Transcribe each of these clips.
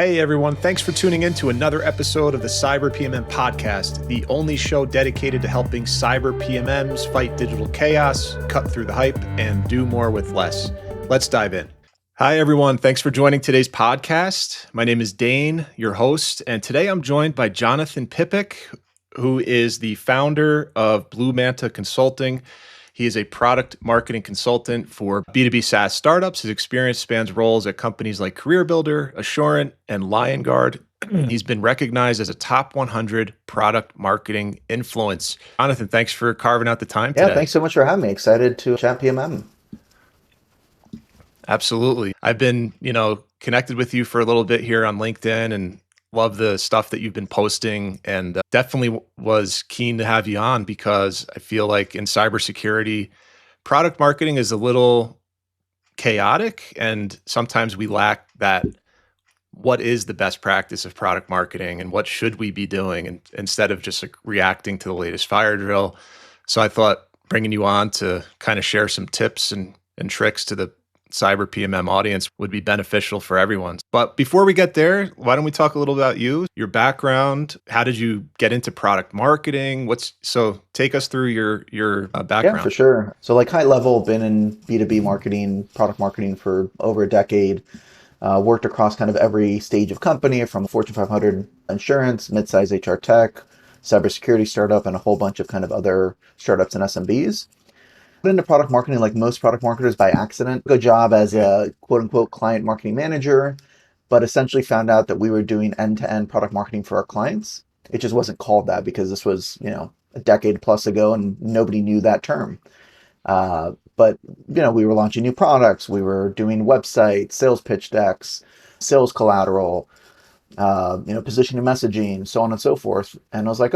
Hey everyone, thanks for tuning in to another episode of the Cyber PMM podcast, the only show dedicated to helping cyber PMMs fight digital chaos, cut through the hype, and do more with less. Let's dive in. Hi everyone, thanks for joining today's podcast. My name is Dane, your host, and today I'm joined by Jonathan Pipek, who is the founder of Blue Manta Consulting. He is a product marketing consultant for B2B SaaS startups. His experience spans roles at companies like CareerBuilder, Assurant, and LionGuard. He's been recognized as a top 100 product marketing influence. Jonathan, thanks for carving out the time today. Yeah, thanks so much for having me. Excited to chat PMM. Absolutely. I've been, connected with you for a little bit here on LinkedIn and love the stuff that you've been posting, and definitely was keen to have you on because I feel like in cybersecurity, product marketing is a little chaotic, and sometimes we lack that. What is the best practice of product marketing and what should we be doing, and instead of just reacting to the latest fire drill. So I thought bringing you on to kind of share some tips and tricks to the Cyber PMM audience would be beneficial for everyone. But before we get there, why don't we talk a little about you, your background? How did you get into product marketing? So take us through your background. Yeah, for sure. So high level, been in B2B marketing, product marketing for over a decade. Worked across kind of every stage of company, from Fortune 500 insurance, midsize HR tech, cybersecurity startup, and a whole bunch of kind of other startups and SMBs. Got into product marketing like most product marketers by accident. Good job as a quote unquote client marketing manager, but essentially found out that we were doing end-to-end product marketing for our clients. It just wasn't called that because this was, a decade plus ago and nobody knew that term. But we were launching new products. We were doing websites, sales pitch decks, sales collateral, positioning messaging, so on and so forth. And I was like,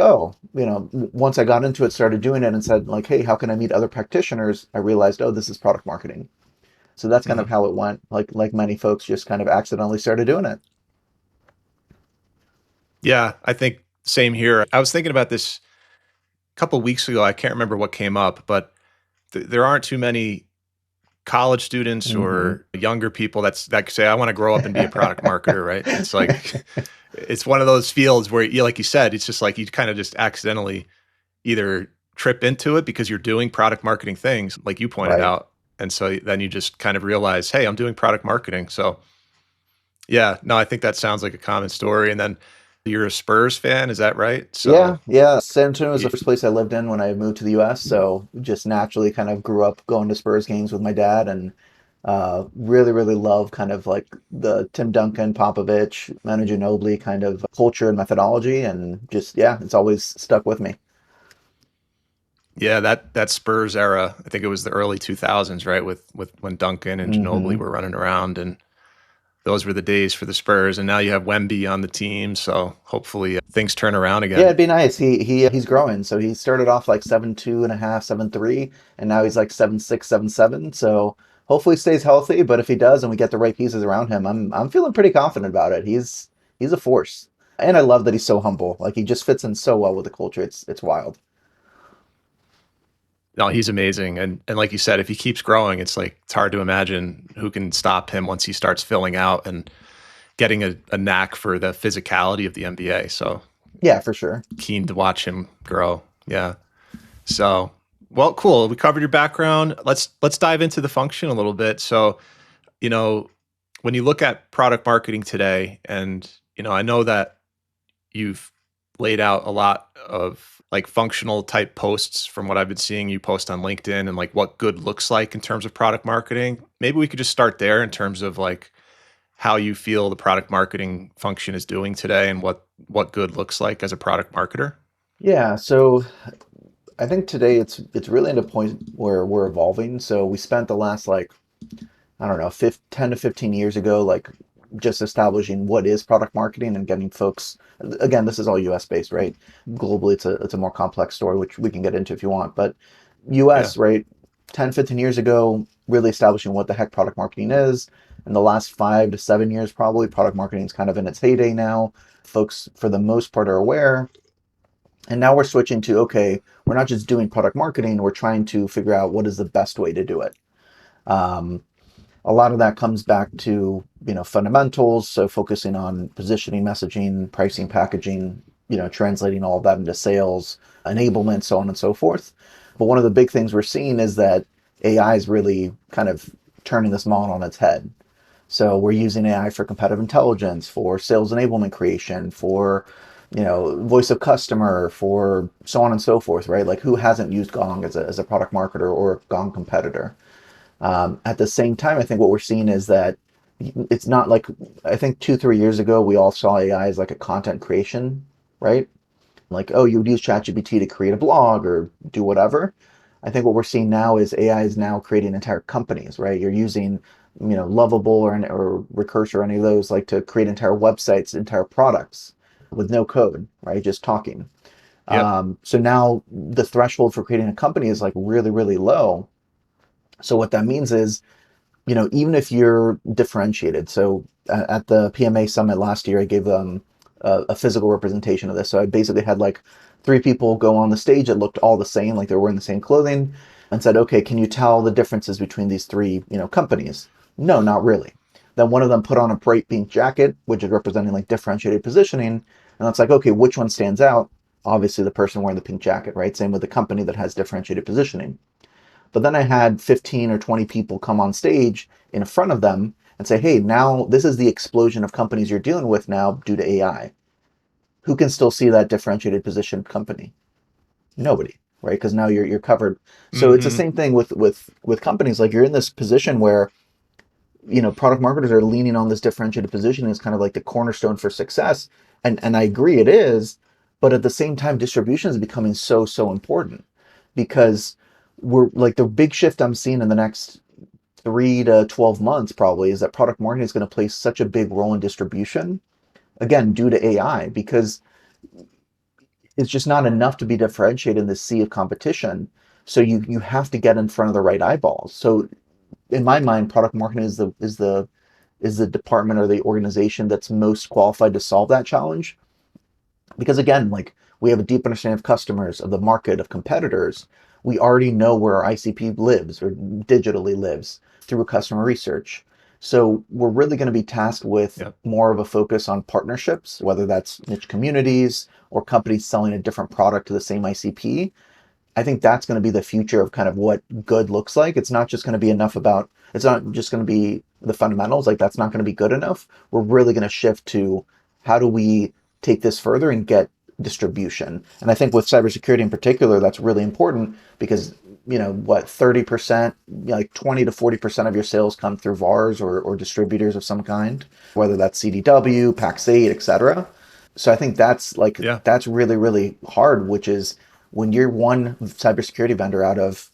once I got into it, started doing it and said hey, how can I meet other practitioners? I realized, this is product marketing. So that's kind of how it went. Like many folks just kind of accidentally started doing it. Yeah, I think same here. I was thinking about this a couple of weeks ago. I can't remember what came up, but there aren't too many college students or younger people that say, I want to grow up and be a product marketer, right? It's like, it's one of those fields where, like you said, it's just like you kind of just accidentally either trip into it because you're doing product marketing things, like you pointed out. And so then you just kind of realize, hey, I'm doing product marketing. So yeah, no, I think that sounds like a common story. And then you're a Spurs fan, is that right? So, yeah. San Antonio was the first place I lived in when I moved to the US. So just naturally kind of grew up going to Spurs games with my dad, and really, really love kind of like the Tim Duncan, Popovich, Manu Ginobili kind of culture and methodology. And just, it's always stuck with me. Yeah, that Spurs era, I think it was the early 2000s, right? With when Duncan and Ginobili were running around, and those were the days for the Spurs. And now you have Wemby on the team, so hopefully things turn around again. Yeah, it'd be nice. He's growing. So he started off like 7'2.5", 7'3", and now he's like 7'6", 7'7". So hopefully stays healthy. But if he does, and we get the right pieces around him, I'm feeling pretty confident about it. He's a force, and I love that he's so humble. Like he just fits in so well with the culture. It's wild. No, he's amazing. And like you said, if he keeps growing, it's hard to imagine who can stop him once he starts filling out and getting a knack for the physicality of the NBA. So yeah, for sure. Keen to watch him grow. Yeah. So, well, cool. We covered your background. Let's dive into the function a little bit. So, when you look at product marketing today, and, I know that you've laid out a lot of functional type posts from what I've been seeing you post on LinkedIn, and what good looks like in terms of product marketing. Maybe we could just start there in terms of how you feel the product marketing function is doing today and what good looks like as a product marketer. Yeah. So I think today it's really at a point where we're evolving. So we spent the last 10 to 15 years ago, just establishing what is product marketing and getting folks, again, this is all US based, right? Globally, it's a more complex story, which we can get into if you want, but US, right? 10, 15 years ago, really establishing what the heck product marketing is. In the last 5 to 7 years, probably product marketing is kind of in its heyday now. Folks, for the most part, are aware. And now we're switching to, okay, we're not just doing product marketing, we're trying to figure out what is the best way to do it. A lot of that comes back to, fundamentals. So focusing on positioning, messaging, pricing, packaging, translating all of that into sales, enablement, so on and so forth. But one of the big things we're seeing is that AI is really kind of turning this model on its head. So we're using AI for competitive intelligence, for sales enablement creation, for voice of customer, for so on and so forth, right? Like who hasn't used Gong as a product marketer or Gong competitor? At the same time, I think what we're seeing is that it's not like, I think 2, 3 years ago, we all saw AI as like a content creation, right? Like, oh, you would use ChatGPT to create a blog or do whatever. I think what we're seeing now is AI is now creating entire companies, right? You're using, Lovable or Recursor or any of those like to create entire websites, entire products with no code, right? Just talking. Yep. So now the threshold for creating a company is like really, really low. So what that means is, even if you're differentiated. So at the PMA summit last year, I gave them a physical representation of this. So I basically had like 3 people go on the stage that looked all the same, like they were wearing the same clothing, and said, "Okay, can you tell the differences between these three, companies?" No, not really. Then one of them put on a bright pink jacket, which is representing like differentiated positioning, and it's like, okay, which one stands out? Obviously, the person wearing the pink jacket, right? Same with the company that has differentiated positioning. But then I had 15 or 20 people come on stage in front of them and say, hey, now this is the explosion of companies you're dealing with now due to AI. Who can still see that differentiated position company? Nobody, right? Because now you're covered. So it's the Mm-hmm. same thing with companies. Like you're in this position where, product marketers are leaning on this differentiated position as kind of like the cornerstone for success. And I agree it is, but at the same time, distribution is becoming so important because we're like the big shift I'm seeing in the next 3 to 12 months probably is that product marketing is going to play such a big role in distribution, again, due to AI, because it's just not enough to be differentiated in the sea of competition. So you have to get in front of the right eyeballs. So in my mind, product marketing is the department or the organization that's most qualified to solve that challenge. Because again, like we have a deep understanding of customers, of the market, of competitors. We already know where our ICP lives or digitally lives through customer research. So we're really going to be tasked with Yep. more of a focus on partnerships, whether that's niche communities or companies selling a different product to the same ICP. I think that's going to be the future of kind of what good looks like. It's not just going to be the fundamentals. Like that's not going to be good enough. We're really going to shift to how do we take this further and get distribution. And I think with cybersecurity in particular, that's really important because, 30%, like 20 to 40% of your sales come through VARs or distributors of some kind, whether that's CDW, Pax8, etc. So I think Yeah. that's really, really hard, which is when you're one cybersecurity vendor out of,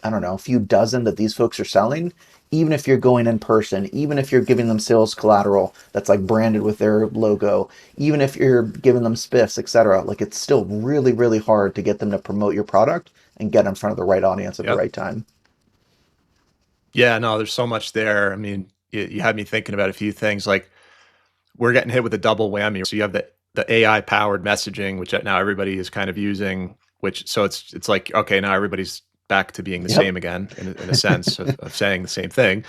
I don't know, a few dozen that these folks are selling, even if you're going in person, even if you're giving them sales collateral that's like branded with their logo, even if you're giving them spiffs, etc., like it's still really, really hard to get them to promote your product and get in front of the right audience at the Yep. right time. Yeah. No, there's so much there. I mean, you had me thinking about a few things. Like we're getting hit with a double whammy. So you have the AI powered messaging, which now everybody is kind of using. Which so it's like okay, now everybody's back to being the Yep. same again in a sense of saying the same thing.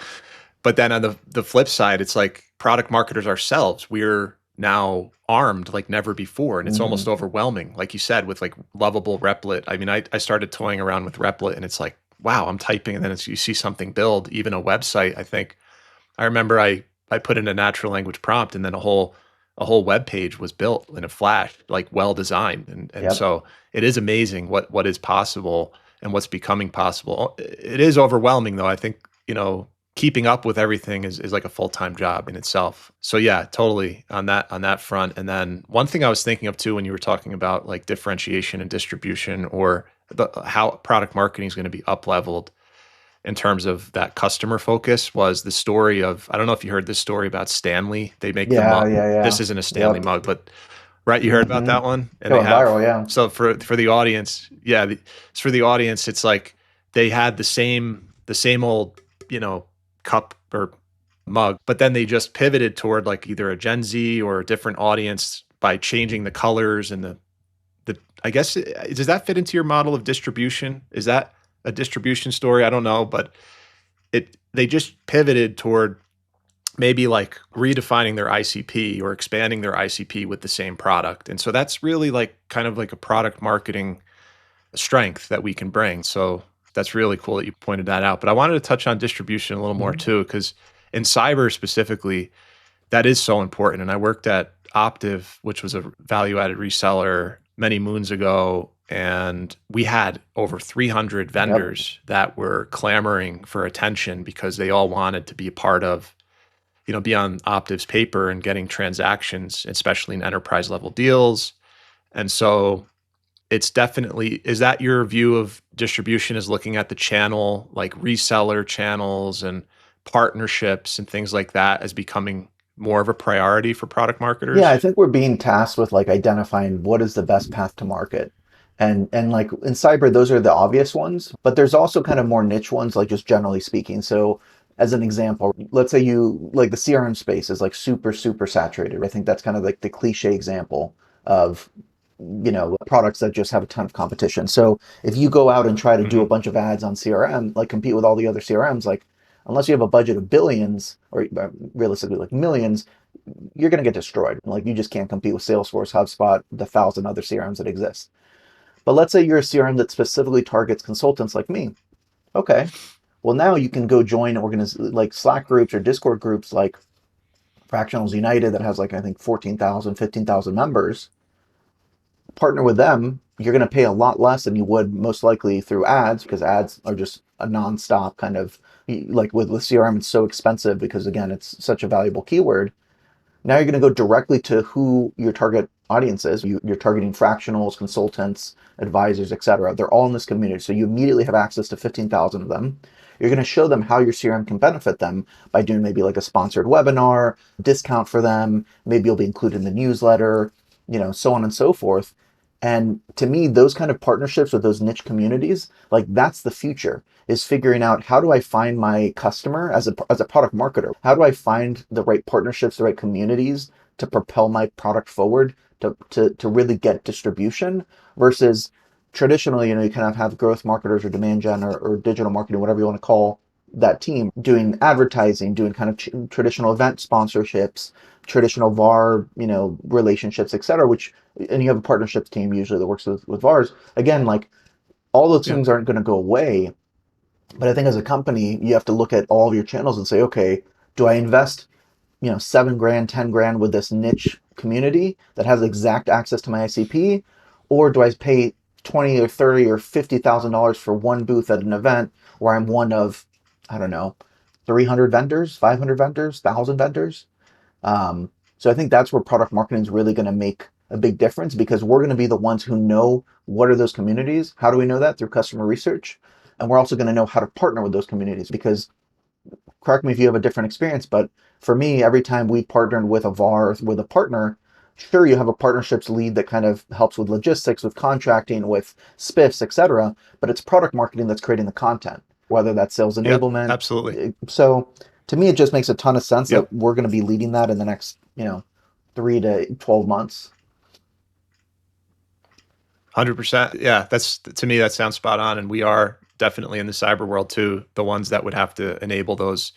But then on the flip side, it's like product marketers ourselves, we're now armed like never before. And it's almost Hmm. overwhelming, like you said, with like Lovable Replit. I mean, I started toying around with Replit and it's like, wow, I'm typing and then you see something build, even a website. I remember I put in a natural language prompt and then a whole web page was built in a flash, like well designed. And Yep. so it is amazing what is possible and what's becoming possible. It is overwhelming though. I think, keeping up with everything is like a full-time job in itself. So yeah, totally on that front. And then one thing I was thinking of too when you were talking about like differentiation and distribution or how product marketing is going to be up leveled in terms of that customer focus was the story of, I don't know if you heard this story about Stanley. They make the Yeah. mug. Yeah. Yeah. This isn't a Stanley Yep. mug, but right, you heard about Hmm. that one? And It they went have, viral. Yeah. so for the audience, yeah, it's for the audience, it's like they had the same old, you know, cup or mug, but then they just pivoted toward like either a Gen Z or a different audience by changing the colors and the I guess does that fit into your model of distribution? Is that a distribution story? I don't know, but they just pivoted toward maybe like redefining their ICP or expanding their ICP with the same product. And so that's really like kind of like a product marketing strength that we can bring. So that's really cool that you pointed that out. But I wanted to touch on distribution a little more Mhm. too, because in cyber specifically, that is so important. And I worked at Optiv, which was a value added reseller many moons ago. And we had over 300 Yep. vendors that were clamoring for attention because they all wanted to be a part of, be on Optiv's paper and getting transactions, especially in enterprise level deals. And so it's definitely, is that your view of distribution, is looking at the channel, like reseller channels and partnerships and things like that, as becoming more of a priority for product Yeah, I marketers? think we're being tasked with like identifying what is the best path to market. And like in cyber, those are the obvious ones, but there's also kind of more niche ones, like just generally speaking. So as an example, let's say you like the CRM space is like super, super saturated. I think that's kind of like the cliche example of, products that just have a ton of competition. So if you go out and try to do a Hmm. bunch of ads on CRM, like compete with all the other CRMs, like unless you have a budget of billions or realistically like millions, you're going to get destroyed. Like you just can't compete with Salesforce, HubSpot, the thousand other CRMs that exist. But let's say you're a CRM that specifically targets consultants like me. Okay. Well, now you can go join like Slack groups or Discord groups like Fractionals United that has like I think 14,000, 15,000 members. Partner with them, you're going to pay a lot less than you would most likely through ads because ads are just a nonstop kind of like with CRM, it's so expensive because again, it's such a valuable keyword. Now you're going to go directly to who your target audience is. You're targeting fractionals, consultants, advisors, etc. They're all in this community. So you immediately have access to 15,000 of them. You're going to show them how your CRM can benefit them by doing maybe like a sponsored webinar, discount for them. Maybe you'll be included in the newsletter, so on and so forth. And to me, those kind of partnerships with those niche communities, like that's the future, is figuring out how do I find my customer as a product marketer? How do I find the right partnerships, the right communities to propel my product forward to really get distribution versus traditionally, you kind of have growth marketers or demand gen or digital marketing, whatever you want to call that team, doing advertising, doing kind of traditional event sponsorships, traditional VAR, relationships, et cetera, and you have a partnerships team usually that works with VARs. Again, like all those Yeah. things aren't going to go away, but I think as a company, you have to look at all of your channels and say, okay, do I invest, 7 grand, 10 grand with this niche community that has exact access to my ICP, or do I pay 20 or 30 or $50,000 for one booth at an event where I'm one of, I don't know, 300 vendors, 500 vendors, 1,000 vendors? So I think that's where product marketing is really going to make a big difference because we're going to be the ones who know what are those communities. How do we know that? Through customer research. And we're also going to know how to partner with those communities because correct me if you have a different experience, but for me, every time we partnered with a VAR, with a partner, sure, you have a partnerships lead that kind of helps with logistics, with contracting, with spiffs, etc. But it's product marketing that's creating the content, whether that's sales Yep. enablement. Absolutely. So to me, it just makes a ton of sense that Yep. we're going to be leading that in the next, 3 to 12 months. 100%. Yeah. That's, to me, that sounds spot on. And we are definitely in the cyber world too, the ones that would have to enable those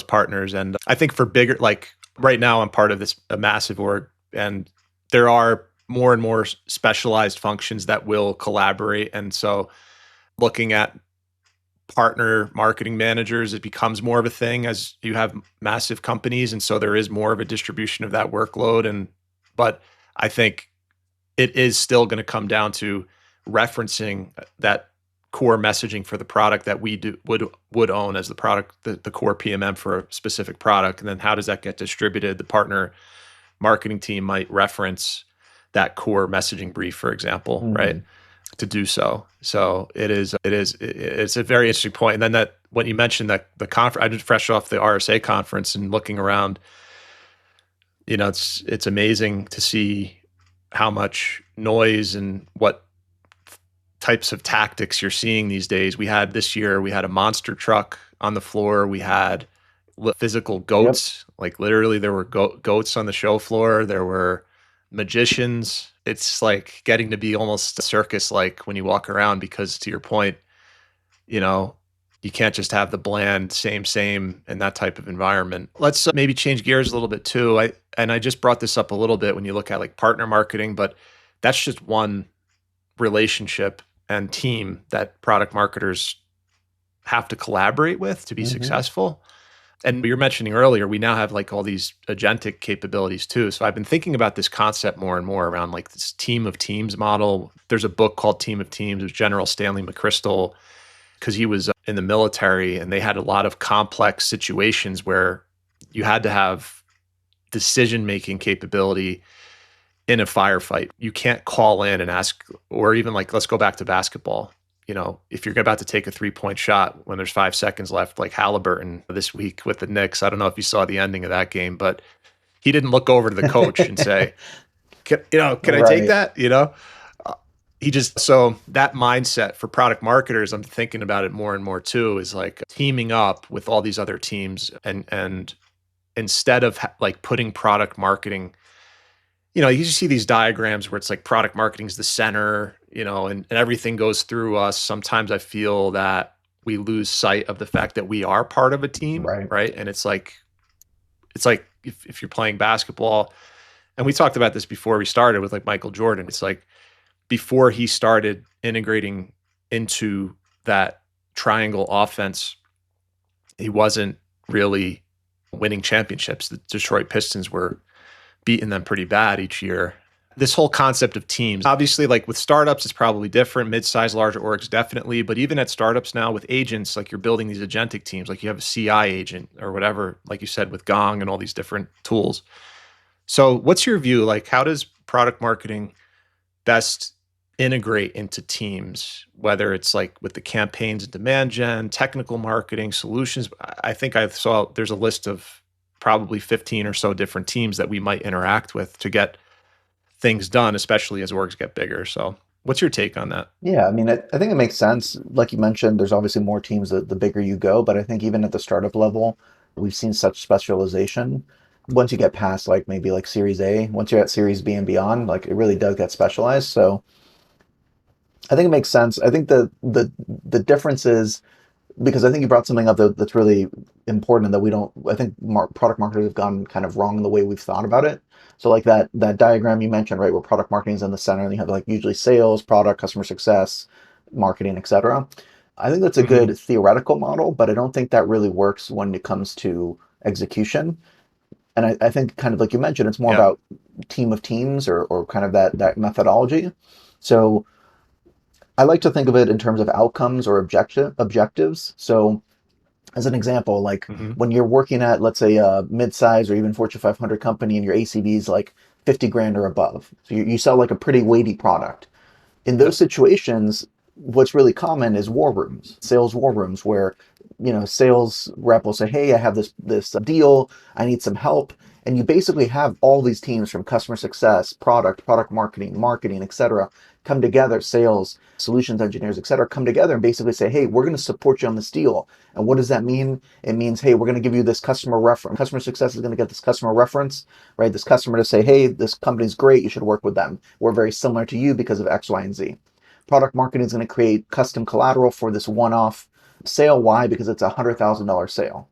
partners. And I think for bigger, like right now, I'm part of this a massive org, and there are more and more specialized functions that will collaborate. And so, looking at partner marketing managers, it becomes more of a thing as you have massive companies, and so there is more of a distribution of that workload. And but I think it is still going to come down to referencing that core messaging for the product that we would own as the product, the core PMM for a specific product. And then how does that get distributed? The partner marketing team might reference that core messaging brief, for example, right? Mm-hmm. To do so. So it's a very interesting point. And then that when you mentioned that the conference, I just fresh off the RSA conference and looking around, it's amazing to see how much noise and what types of tactics you're seeing these days. This year, we had a monster truck on the floor. We had physical Yep. goats, like literally there were goats on the show floor. There were magicians. It's like getting to be almost a circus like when you walk around because to your point, you know, You can't just have the bland same in that type of environment. Let's maybe change gears a little bit too. I just brought this up a little bit when you look at like partner marketing, but that's just one relationship and team that product marketers have to collaborate with to be Hmm. successful. And you were mentioning earlier, we now have like all these agentic capabilities too. So I've been thinking about this concept more and more around like this team of teams model. There's a book called Team of Teams of General Stanley McChrystal, because he was in the military and they had a lot of complex situations where you had to have decision making capability in a firefight. You can't call in and ask, or even like, let's go back to basketball. If you're about to take a 3-point shot when there's 5 seconds left, like Halliburton this week with the Knicks, I don't know if you saw the ending of that game, but he didn't look over to the coach and say, can I take Right. that? Uh, so that mindset for product marketers, I'm thinking about it more and more too, is like teaming up with all these other teams and instead of like putting product marketing, you see these diagrams where it's like product marketing is the center, and everything goes through us. Sometimes I feel that we lose sight of the fact that we are part of a team, Right. right? And it's like if you're playing basketball, and we talked about this before we started with like Michael Jordan. It's like before he started integrating into that triangle offense, he wasn't really winning championships. The Detroit Pistons were beating them pretty bad each year. This whole concept of teams, obviously, like with startups, it's probably different. Mid-sized, larger orgs, definitely. But even at startups now with agents, like you're building these agentic teams, like you have a CI agent or whatever, like you said, with Gong and all these different tools. So what's your view? Like, how does product marketing best integrate into teams, whether it's like with the campaigns and demand gen, technical marketing, solutions? I think I saw there's a list of probably 15 or so different teams that we might interact with to get things done, especially as orgs get bigger. So what's your take on that? Yeah, I mean, I think it makes sense. Like you mentioned, there's obviously more teams the bigger you go, but I think even at the startup level, we've seen such specialization. Once you get past like maybe like Series A, once you're at Series B and beyond, like it really does get specialized. So I think it makes sense. I think the difference is because I think you brought something up that's really important and that we don't. I think product marketers have gone kind of wrong in the way we've thought about it. So like that diagram you mentioned, right, where product marketing is in the center, and you have like usually sales, product, customer success, marketing, etc. I think that's a Mm-hmm. good theoretical model, but I don't think that really works when it comes to execution. And I think kind of like you mentioned, it's more Yeah. about team of teams or kind of that methodology. So I like to think of it in terms of outcomes or objectives. So as an example, like Mm-hmm. when you're working at, let's say, a mid-size or even Fortune 500 company and your ACV is like 50 grand or above. So you sell like a pretty weighty product. In those Yep. situations, what's really common is war rooms, sales war rooms, where sales rep will say, "Hey, I have this deal. I need some help." And you basically have all these teams from customer success, product marketing, etc., come together, sales, solutions engineers, etc., come together and basically say, "Hey, we're going to support you on this deal." And what does that mean? It means, hey, we're going to give you this customer reference. Customer success is going to get this customer reference, right? This customer to say, hey, this company's great. You should work with them. We're very similar to you because of X, Y, and Z. Product marketing is going to create custom collateral for this one-off sale. Why? Because it's $100,000 sale.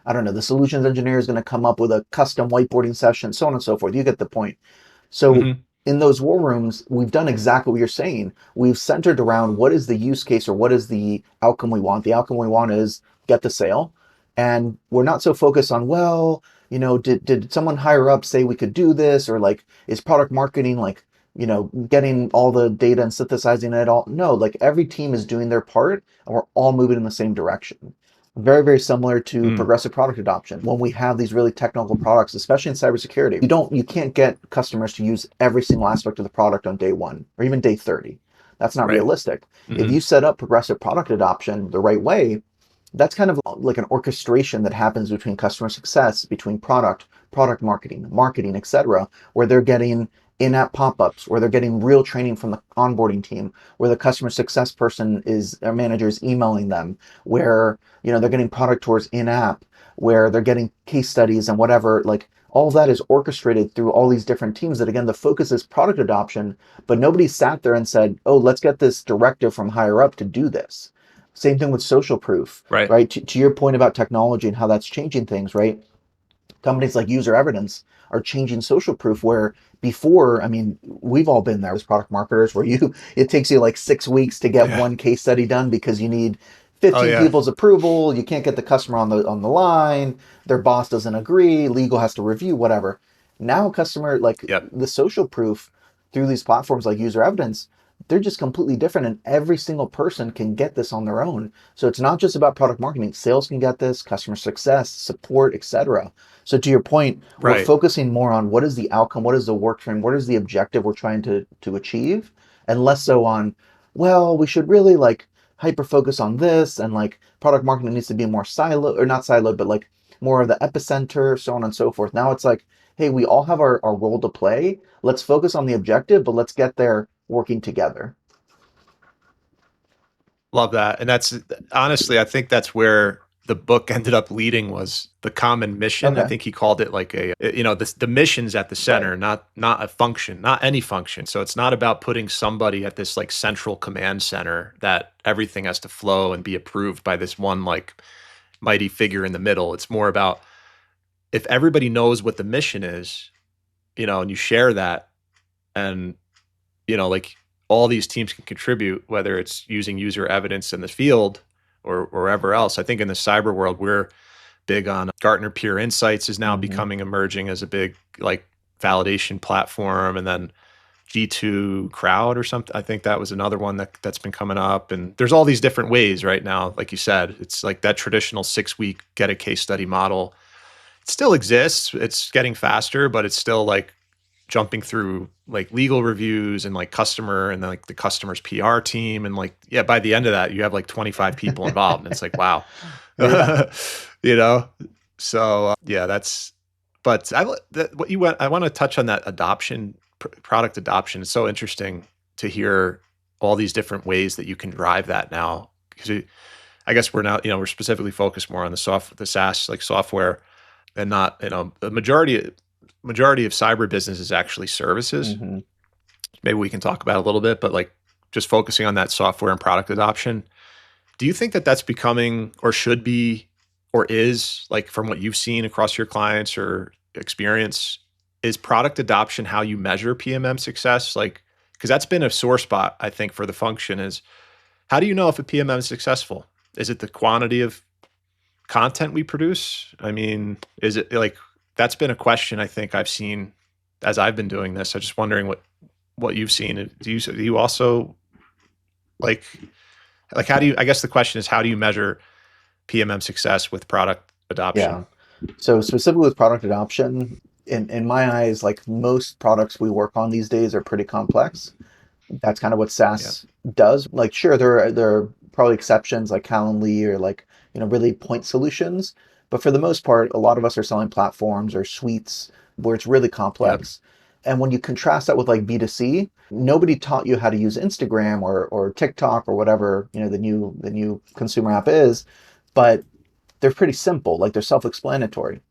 I don't know. The solutions engineer is going to come up with a custom whiteboarding session, so on and so forth. You get the point. So Mm-hmm. in those war rooms, we've done exactly what you're saying. We've centered around what is the use case or what is the outcome we want. The outcome we want is get the sale. And we're not so focused on, well, did someone higher up say we could do this? Or like, is product marketing like, getting all the data and synthesizing it all? No, like every team is doing their part and we're all moving in the same direction. Very, very similar to Mm. progressive product adoption. When we have these really technical products, especially in cybersecurity, you can't get customers to use every single aspect of the product on day one or even day 30. That's not Right. realistic. If Mm-hmm. you set up progressive product adoption the right way, that's kind of like an orchestration that happens between customer success, between product marketing, etc., where they're getting in-app pop-ups, where they're getting real training from the onboarding team, where the customer success person is their manager is emailing them, where they're getting product tours in-app, where they're getting case studies and whatever. Like all of that is orchestrated through all these different teams that again the focus is product adoption, but nobody sat there and said, oh, let's get this directive from higher up to do this. Same thing with social proof, Right. right? To your point about technology and how that's changing things, right? Companies like User Evidence are changing social proof where before, I mean, we've all been there as product marketers where it takes you like 6 weeks to get Yeah. one case study done because you need Oh 15 yeah. people's approval. You can't get the customer on the line. Their boss doesn't agree. Legal has to review, whatever. Now, customer, like Yep. the social proof through these platforms like User Evidence, they're just completely different, and every single person can get this on their own. So it's not just about product marketing. Sales can get this, customer success, support, etc. So to your point, we're Right. focusing more on what is the outcome, what is the work stream, what is the objective we're trying to achieve, and less so on, well, we should really like hyper focus on this, and like product marketing needs to be more siloed, or not siloed, but like more of the epicenter, so on and so forth. Now it's like, hey, we all have our role to play. Let's focus on the objective, but let's get there working together. Love that. And that's honestly, I think that's where the book ended up leading was the common mission. I Okay. think he called it like the mission's at the Right. center, not a function, not any function. So it's not about putting somebody at this like central command center that everything has to flow and be approved by this one like mighty figure in the middle. It's more about if everybody knows what the mission is, and you share that, and like all these teams can contribute, whether it's using user evidence in the field or wherever else. I think in the cyber world, we're big on Gartner Peer Insights is now Hmm. becoming emerging as a big like validation platform. And then G2 Crowd or something. I think that was another one that's been coming up. And there's all these different ways right now. Like you said, it's like that traditional 6 week get a case study model. It still exists. It's getting faster, but it's still like jumping through like legal reviews and like customer and then like the customer's PR team. And like, yeah, by the end of that, you have like 25 people involved. And it's like, wow, Yeah. you know? So yeah, but I want to touch on that adoption, product adoption. It's so interesting to hear all these different ways that you can drive that now. Because I guess we're now, we're specifically focused more on the SaaS like software and not, the majority of cyber business is actually services. Hmm. Maybe we can talk about it a little bit, but like just focusing on that software and product adoption. Do you think that that's becoming or should be or is like from what you've seen across your clients or experience, is product adoption how you measure PMM success? Like, because that's been a sore spot, I think, for the function is how do you know if a PMM is successful? Is it the quantity of content we produce? I mean, is it like that's been a question I think I've seen as I've been doing this. I'm just wondering what you've seen. Do you also like how do you, I guess the question is how do you measure PMM success with product adoption? Yeah. So specifically with product adoption, in my eyes, like most products we work on these days are pretty complex. That's kind of what Yeah. SaaS does. Like, sure, there are probably exceptions like Calendly or like, really point solutions. But for the most part, a lot of us are selling platforms or suites where it's really Yep. complex. And when you contrast that with like B2C, nobody taught you how to use Instagram or TikTok or whatever, the new consumer app is, but they're pretty simple, like they're self-explanatory.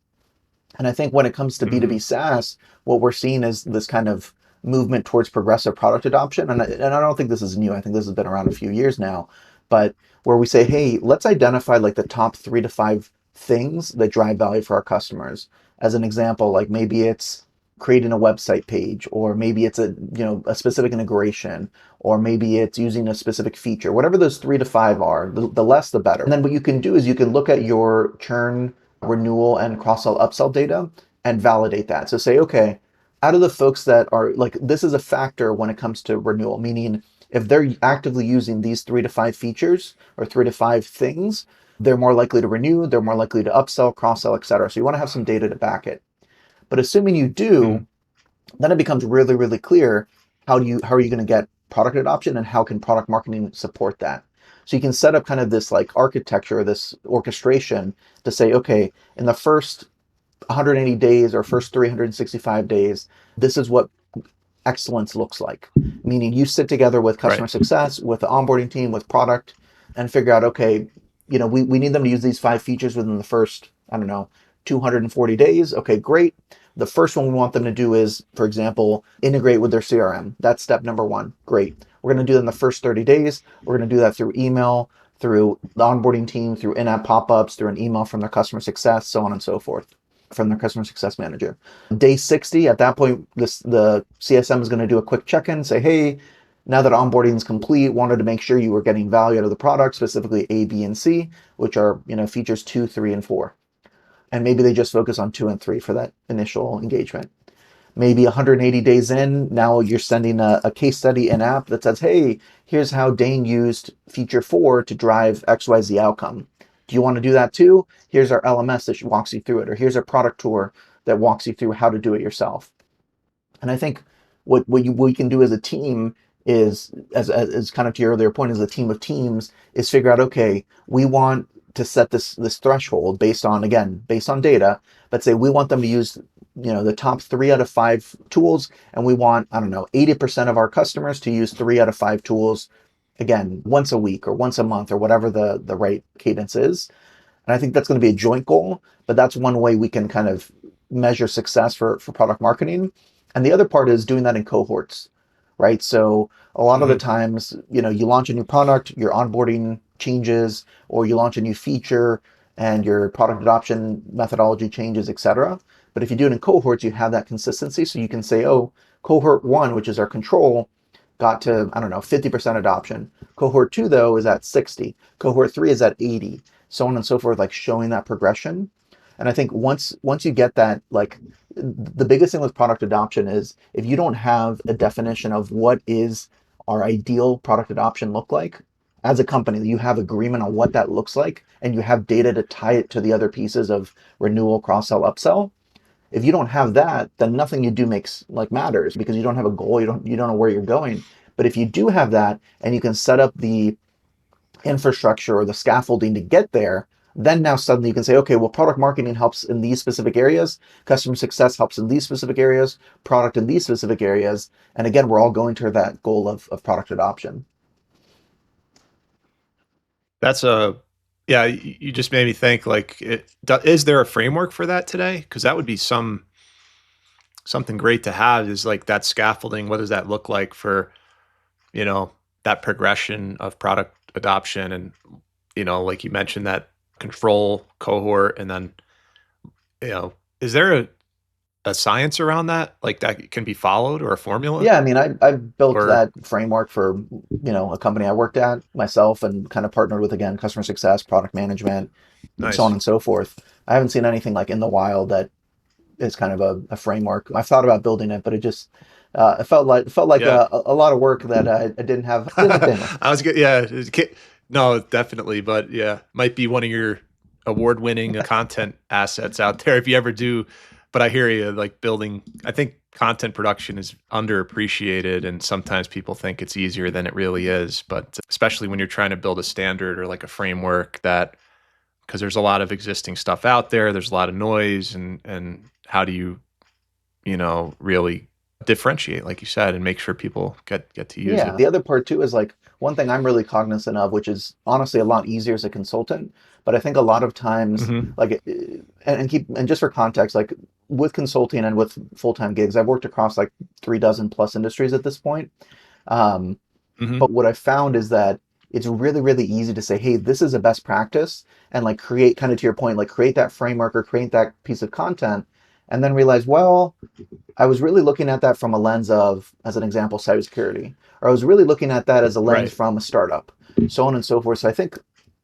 And I think when it comes to Hmm. B2B SaaS, what we're seeing is this kind of movement towards progressive product adoption. And I don't think this is new. I think this has been around a few years now. But where we say, hey, let's identify like the top 3 to 5 things that drive value for our customers. As an example, like maybe it's creating a website page, or maybe it's a specific integration, or maybe it's using a specific feature. Whatever those 3 to 5 are, the less the better. And then what you can do is you can look at your churn, renewal, and cross-sell upsell data and validate that. So say, okay, out of the folks that are like, this is a factor when it comes to renewal, meaning if they're actively using these 3 to 5 features or 3 to 5 things, they're more likely to renew, they're more likely to upsell, cross-sell, etc. So you want to have some data to back it. But assuming you do, Mm. then it becomes really, really clear how are you going to get product adoption, and how can product marketing support that. So you can set up kind of this like architecture, this orchestration to say, okay, in the first 180 days or first 365 days, this is what excellence looks like. Meaning you sit together with Right. customer success, with the onboarding team, with product, and figure out, okay, we need them to use these 5 features within the first, I don't know, 240 days. Okay, great. The first one we want them to do is, for example, integrate with their CRM. That's step number 1. Great. We're going to do that in the first 30 days. We're going to do that through email, through the onboarding team, through in-app pop-ups, through an email from their customer success, so on and so forth, from their customer success manager. Day 60, at that point, the CSM is going to do a quick check-in, say, hey, now that onboarding is complete, wanted to make sure you were getting value out of the product, specifically A, B, and C, which are features 2, 3, and 4. And maybe they just focus on 2 and 3 for that initial engagement. Maybe 180 days in, now you're sending a case study in app that says, hey, here's how Dane used feature 4 to drive XYZ outcome. Do you want to do that too? Here's our LMS that walks you through it, or here's a product tour that walks you through how to do it yourself. And I think what we can do as a team is, as kind of to your earlier point, as a team of teams, is figure out, okay, we want to set this threshold based on data, but say we want them to use the top 3 out of 5 tools, and we want, I don't know, 80% of our customers to use 3 out of 5 tools, again, once a week or once a month or whatever the right cadence is. And I think that's going to be a joint goal, but that's one way we can kind of measure success for product marketing. And the other part is doing that in cohorts, right? So a lot of the times, you launch a new product, your onboarding changes, or you launch a new feature and your product adoption methodology changes, etc. But if you do it in cohorts, you have that consistency. So you can say, oh, cohort 1, which is our control, got to, I don't know, 50% adoption. Cohort 2, though, is at 60. Cohort 3 is at 80, so on and so forth, like showing that progression. And I think once you get that, like the biggest thing with product adoption is if you don't have a definition of what is our ideal product adoption look like as a company, you have agreement on what that looks like, and you have data to tie it to the other pieces of renewal, cross-sell, upsell. If you don't have that, then nothing you do matters, because you don't have a goal, you don't know where you're going. But if you do have that and you can set up the infrastructure or the scaffolding to get there, then now suddenly you can say, okay, well, product marketing helps in these specific areas, customer success helps in these specific areas, product in these specific areas. And again, we're all going to that goal of product adoption. That's yeah, you just made me think, like, is there a framework for that today? Because that would be something great to have, is like that scaffolding. What does that look like for, that progression of product adoption? And, like you mentioned, that control cohort, and then, is there a science around that, like that can be followed, or a formula? Yeah, I mean, I built Or that framework for, a company I worked at myself, and kind of partnered with, again, customer success, product management, so on nice. and so forth. I haven't seen anything like in the wild that is kind of a framework. I've thought about building it, but it felt like Yeah. a lot of work that I didn't have bandwidth. I was good. Yeah. No, definitely. But yeah, might be one of your award-winning content assets out there if you ever do. But I hear you, like building, I think content production is underappreciated, and sometimes people think it's easier than it really is. But especially when you're trying to build a standard or like a framework, that, because there's a lot of existing stuff out there, there's a lot of noise, and how do you, really differentiate, like you said, and make sure people get to use Yeah. it. The other part too is, like, one thing I'm really cognizant of, which is honestly a lot easier as a consultant, but I think a lot of times, Hmm. like, and just for context, like with consulting and with full-time gigs, I've worked across like 3 dozen plus industries at this point. Um, Hmm. but what I found is that it's really, really easy to say, hey, this is a best practice, and like create, kind of to your point, like create that framework or create that piece of content, and then realize, well, I was really looking at that from a lens of, as an example, cybersecurity, or I was really looking at that as a lens Right. from a startup, so on and so forth. So I think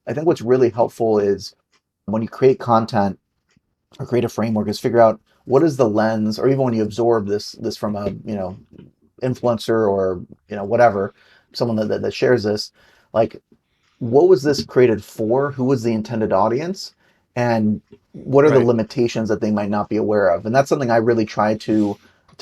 what's really helpful is when you create content or create a framework, is figure out what is the lens, or even when you absorb this from a influencer, or whatever, someone that shares this, like, what was this created for? Who was the intended audience? And what are the Right. limitations that they might not be aware of? And that's something I really try to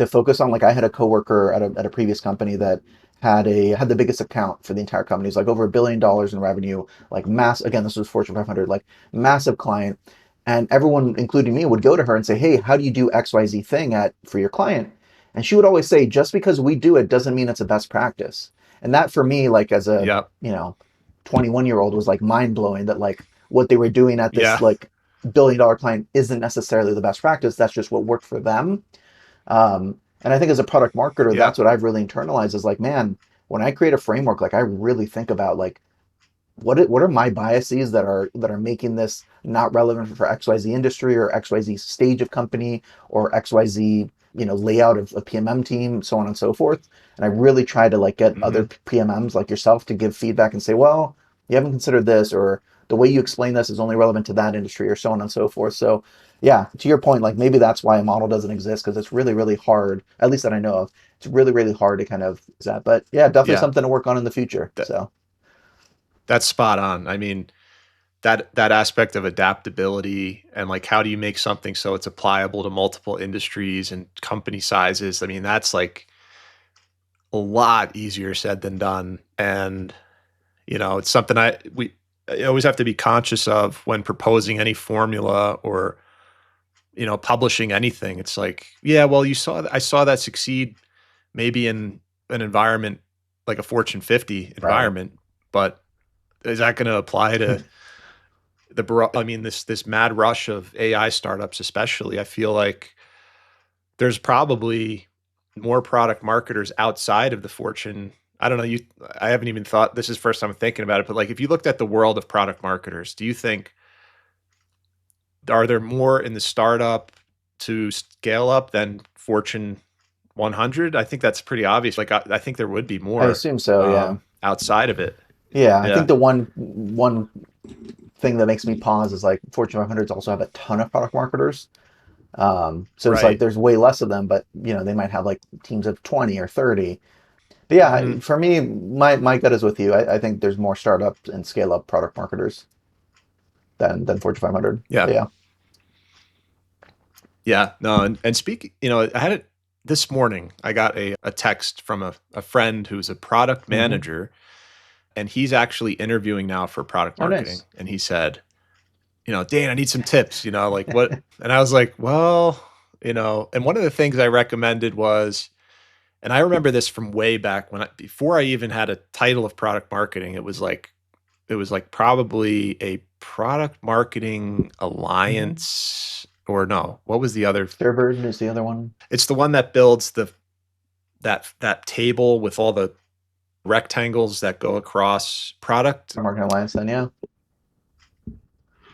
focus on. Like, I had a coworker at a previous company that had the biggest account for the entire company. It's like over $1 billion in revenue, like again, this was Fortune 500, like massive client. And everyone, including me, would go to her and say, hey, how do you do XYZ thing for your client? And she would always say, just because we do it doesn't mean it's a best practice. And that, for me, like as a, Yep. 21-year-old, was like mind blowing, that like what they were doing at this Yeah. like $1 billion client isn't necessarily the best practice. That's just what worked for them. And I think as a product marketer, Yeah. that's what I've really internalized, is like, man, when I create a framework, like I really think about, like, what are my biases that are making this not relevant for XYZ industry or XYZ stage of company or XYZ layout of a PMM team, so on and so forth. And I really try to like get other Hmm. PMMs like yourself to give feedback and say, well, you haven't considered this, or the way you explain this is only relevant to that industry, or so on and so forth. So yeah, to your point, like maybe that's why a model doesn't exist, because it's really, really hard, at least that I know of. It's really, really hard to kind of that. But yeah, definitely Yeah, something to work on in the future. that So that's spot on. I mean, that aspect of adaptability and like how do you make something so it's applicable to multiple industries and company sizes? I mean, that's like a lot easier said than done. And it's something I always have to be conscious of when proposing any formula or publishing anything. It's like, yeah, well, I saw that succeed maybe in an environment like a Fortune 50 right. environment, but is that going to apply to I mean, this mad rush of AI startups, especially? I feel like there's probably more product marketers outside of the Fortune. I don't know. I haven't even thought, this is the first time I'm thinking about it, but like if you looked at the world of product marketers, do you think, are there more in the startup to scale up than Fortune 100? I think that's pretty obvious. Like I think there would be I more assume so, yeah. outside of it. Yeah, I think Yeah. the one thing that makes me pause is like Fortune 500s also have a ton of product marketers. So it's like Right. there's way less of them, but they might have like teams of 20 or 30. But yeah, Hmm. for me, my gut is with you. I think there's more startup and scale up product marketers than Fortune 500. Yeah. But yeah. Yeah, no, and speak, I had it this morning. I got a text from a friend who's a product Hmm. manager, and he's actually interviewing now for product Oh, marketing. nice. And he said, Dane, I need some tips, like what? And I was like, well, and one of the things I recommended was, and I remember this from way back before I even had a title of product marketing, it was like probably a product marketing Hmm. alliance, or no, what was the other? CareerBuilder is the other one. It's the one that builds that table with all the rectangles that go across product. Marketing Alliance, then yeah.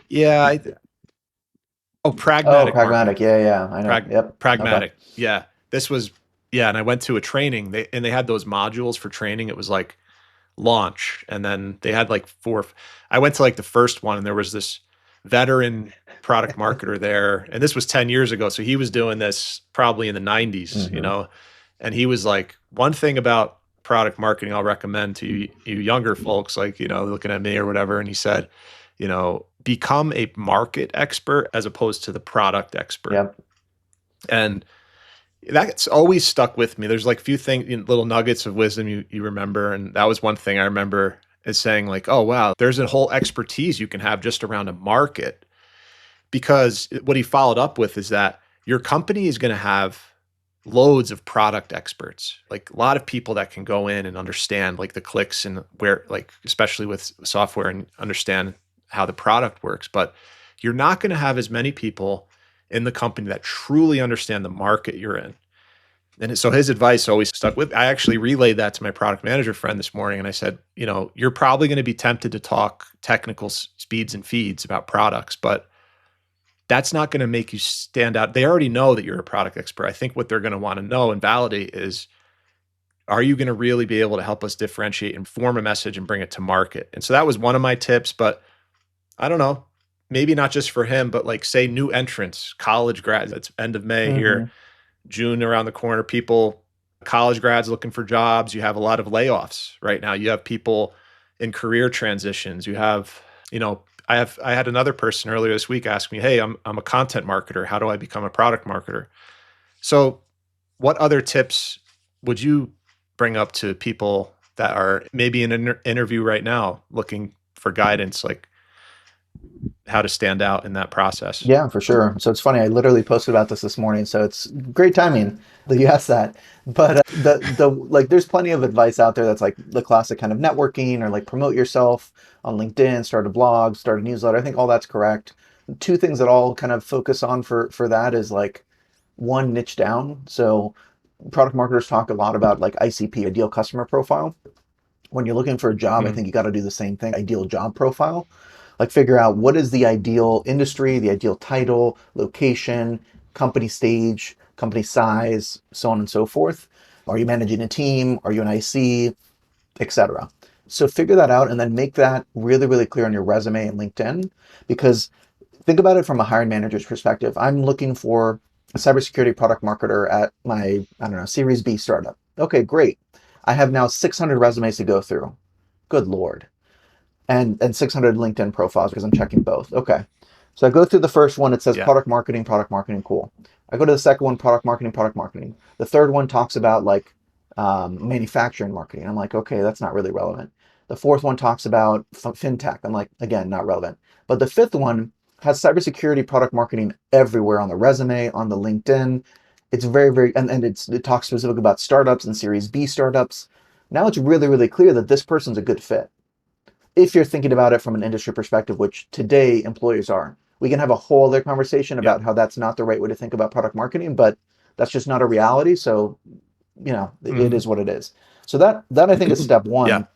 Yeah, Oh, pragmatic marketing. Pragmatic. Yeah, yeah, I know. Prag Yep. Okay. pragmatic. Yeah. This was Yeah, and I went to a training. They had those modules for training. It was like launch, and then they had like four. I went to like the first one, and there was this veteran product marketer there, and this was 10 years ago, so he was doing this probably in the 90s, Hmm. and he was like, one thing about product marketing I'll recommend to you younger folks, like, looking at me or whatever. And he said, become a market expert as opposed to the product expert. Yep. And that's always stuck with me. There's like few things, little nuggets of wisdom you remember. And that was one thing I remember, is saying like, oh, wow, there's a whole expertise you can have just around a market. Because what he followed up with is that your company is going to have loads of product experts, like a lot of people that can go in and understand like the clicks and where, like, especially with software, and understand how the product works. But you're not going to have as many people in the company that truly understand the market you're in. And so his advice always stuck with. I actually relayed that to my product manager friend this morning, and I said, you're probably going to be tempted to talk technical speeds and feeds about products, but that's not going to make you stand out. They already know that you're a product expert. I think what they're going to want to know and validate is, are you going to really be able to help us differentiate and form a message and bring it to market? And so that was one of my tips. But I don't know, maybe not just for him, but like, say, new entrants, college grads. It's end of May Hmm. here, June around the corner. College grads looking for jobs. You have a lot of layoffs right now. You have people in career transitions. You have, I had another person earlier this week ask me, "Hey, I'm a content marketer. How do I become a product marketer?" So, what other tips would you bring up to people that are maybe in an interview right now looking for guidance, like how to stand out in that process? Yeah, for sure. So it's funny. I literally posted about this morning, so it's great timing that you asked that. But the like, there's plenty of advice out there that's like the classic kind of networking or like promote yourself on LinkedIn, start a blog, start a newsletter. I think all that's correct. Two things that I'll kind of focus on for that is like one, niche down. So product marketers talk a lot about like ICP, ideal customer profile, when you're looking for a job, I Mhm. think you got to do the same thing. Ideal job profile, like figure out what is the ideal industry, the ideal title, location, company stage, company size, so on and so forth. Are you managing a team? Are you an IC, etc.? So figure that out and then make that really, really clear on your resume and LinkedIn. Because think about it from a hiring manager's perspective. I'm looking for a cybersecurity product marketer at my, I don't know, Series B startup. Okay, great. I have now 600 resumes to go through. Good Lord. And 600 LinkedIn profiles because I'm checking both. Okay. So I go through the first one. It says Yeah. product marketing, cool. I go to the second one, product marketing, product marketing. The third one talks about like manufacturing marketing. I'm like, okay, that's not really relevant. The fourth one talks about fintech. I'm like, again, not relevant. But the fifth one has cybersecurity product marketing everywhere on the resume, on the LinkedIn. It's very, very, and it talks specifically about startups and Series B startups. Now it's really, really clear that this person's a good fit if you're thinking about it from an industry perspective, which today employers are. We can have a whole other conversation about Yep. how that's not the right way to think about product marketing, but that's just not a reality. So, it Mhm. is what it is. So that I think is step Yeah. one.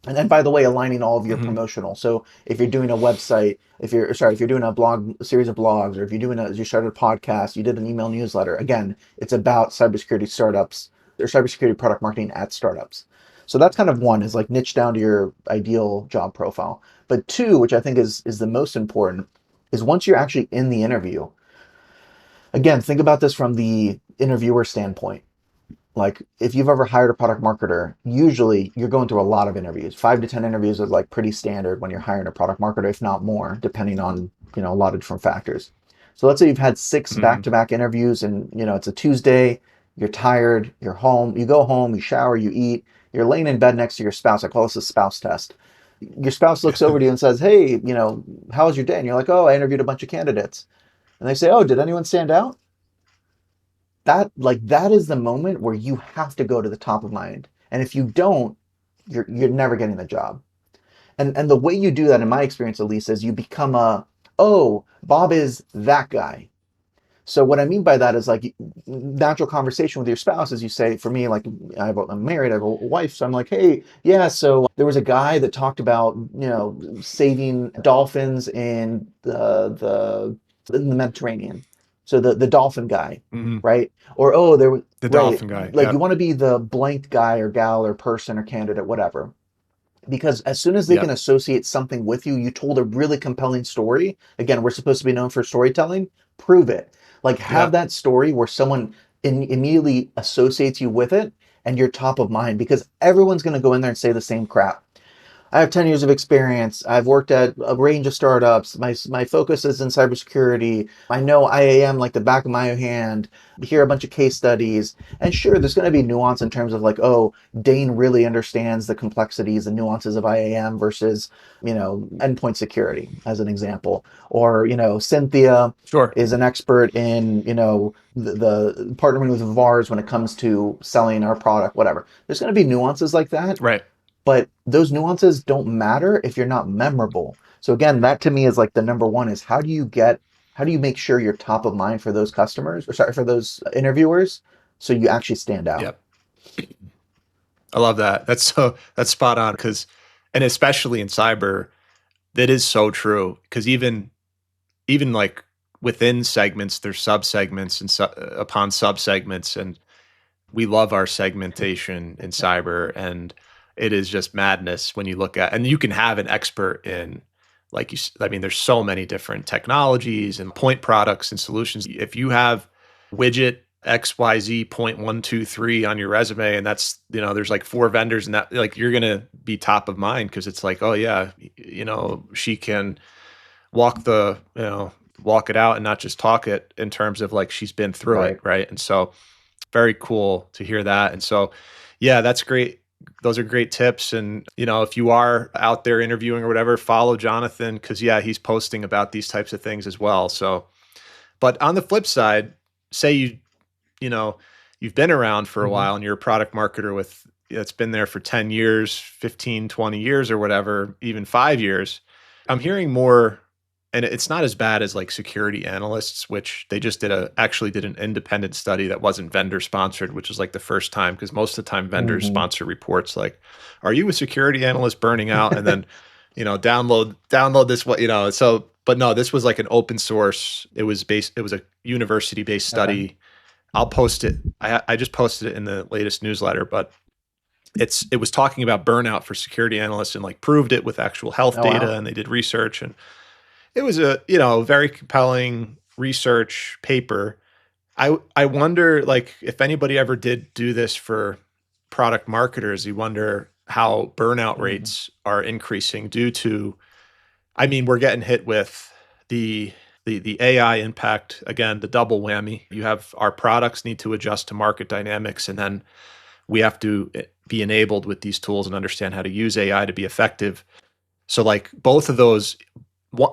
And then, by the way, aligning all of your Mhm. promotional. So if you're doing a website, if you're doing a blog, a series of blogs, or if you started a podcast, you did an email newsletter. Again, it's about cybersecurity startups or cybersecurity product marketing at startups. So that's kind of one is like niche down to your ideal job profile. But two, which I think is the most important, is once you're actually in the interview. Again, think about this from the interviewer standpoint. Like if you've ever hired a product marketer, usually you're going through a lot of interviews. 5 to 10 interviews is like pretty standard when you're hiring a product marketer, if not more, depending on, a lot of different factors. So let's say you've had six Mhm. back-to-back interviews and, it's a Tuesday, you're tired, you're home, you go home, you shower, you eat, you're laying in bed next to your spouse. I call this a spouse test. Your spouse looks over to you and says, "Hey, how was your day?" And you're like, "Oh, I interviewed a bunch of candidates." And they say, "Oh, did anyone stand out?" That is the moment where you have to go to the top of mind. And if you don't, you're never getting the job. And the way you do that, in my experience at least, is you become oh, Bob is that guy. So what I mean by that is like natural conversation with your spouse, as you say, for me, like I'm married, I have a wife, so I'm like, hey, yeah, so there was a guy that talked about, saving dolphins in the Mediterranean. So the dolphin guy, Mhm. right? Or oh, there was The right, dolphin guy. like you Yep. want to be the blank guy or gal or person or candidate, whatever, because as soon as they can Yep. associate something with you, you told a really compelling story. Again, we're supposed to be known for storytelling. Prove it. Like have Yep. that story where someone immediately associates you with it and you're top of mind because everyone's going to go in there and say the same crap. I have 10 years of experience. I've worked at a range of startups. My focus is in cybersecurity. I know IAM like the back of my hand. Hear a bunch of case studies. And sure, there's going to be nuance in terms of like, oh, Dane really understands the complexities and nuances of IAM versus, endpoint security, as an example. Or, Cynthia Sure. is an expert in, the partnering with VARs when it comes to selling our product, whatever. There's going to be nuances like that, Right. but those nuances don't matter if you're not memorable. So again, that to me is like the number one is how do you make sure you're top of mind for those customers or sorry for those interviewers so you actually stand out. Yep. I love that. That's spot on because, and especially in cyber, that is so true because even like within segments, there's subsegments and upon subsegments, and we love our segmentation in cyber, and it is just madness when you look at, and you can have an expert in, like I mean, there's so many different technologies and point products and solutions. If you have widget XYZ point 123 on your resume, and that's, there's like four vendors, and that, like, you're going to be top of mind because it's like, oh yeah, she can walk walk it out and not just talk it in terms of like she's been through it. Right. Right. And so very cool to hear that. And so, yeah, that's great. Those are great tips. And, if you are out there interviewing or whatever, follow Jonathan because, yeah, he's posting about these types of things as well. So, but on the flip side, say you know, you've been around for a Hmm. while and you're a product marketer that's been there for 10 years, 15, 20 years or whatever, even 5 years. I'm hearing more, and it's not as bad as like security analysts, which they just actually did an independent study that wasn't vendor sponsored, which is like the first time, because most of the time vendors Hmm. sponsor reports like, are you a security analyst burning out? And then, download this, so, but no, this was like an open source. It was a university based Okay. study. I'll post it. I just posted it in the latest newsletter, but it was talking about burnout for security analysts and like proved it with actual health Oh, data, wow. and they did research, and it was a very compelling research paper. I wonder, like, if anybody ever did do this for product marketers, you wonder how burnout Hmm. rates are increasing due to, I mean, we're getting hit with the the AI impact again, the double whammy. You have our products need to adjust to market dynamics, and then we have to be enabled with these tools and understand how to use AI to be effective. So like both of those,